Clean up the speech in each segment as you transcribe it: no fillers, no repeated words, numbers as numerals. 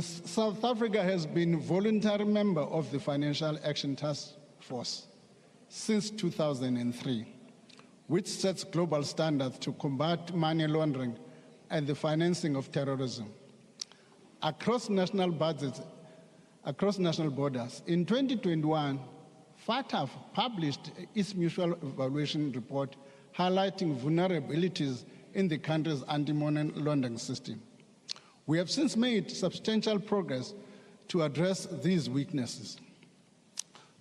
South Africa has been a voluntary member of the Financial Action Task Force since 2003, which sets global standards to combat money laundering and the financing of terrorism. Across national budgets, across national borders, in 2021, FATF published its mutual evaluation report highlighting vulnerabilities in the country's anti-money laundering system. We have since made substantial progress to address these weaknesses.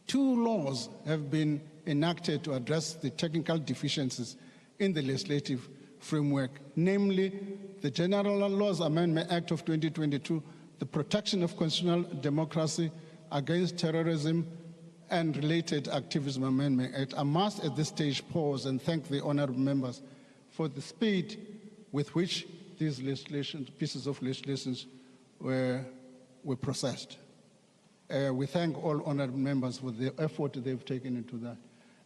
2 laws have been enacted to address the technical deficiencies in the legislative framework, namely the General Laws Amendment Act of 2022, the Protection of Constitutional Democracy Against Terrorism and Related Activism Amendment Act. I must at this stage pause and thank the honorable members for the speed with which these pieces of legislation were processed. We thank all honorable members for the effort they've taken into that.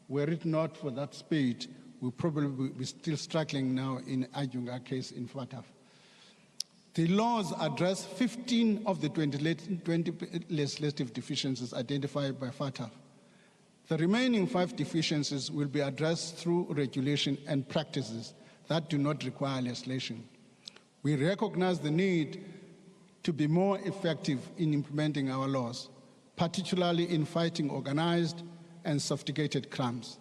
Were it not for that speed, we'll probably be still struggling now in arguing our case in FATF. The laws address 15 of the 20 legislative deficiencies identified by FATF. The remaining 5 deficiencies will be addressed through regulation and practices that do not require legislation. We recognize the need to be more effective in implementing our laws, particularly in fighting organized and sophisticated crimes.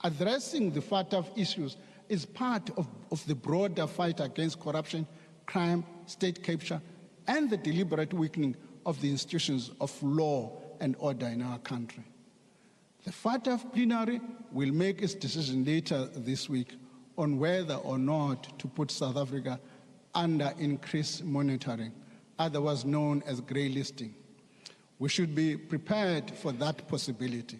Addressing the FATF issues is part of the broader fight against corruption, crime, state capture, and the deliberate weakening of the institutions of law and order in our country. The FATF plenary will make its decision later this week on whether or not to put South Africa under increased monitoring, otherwise known as grey listing. We should be prepared for that possibility.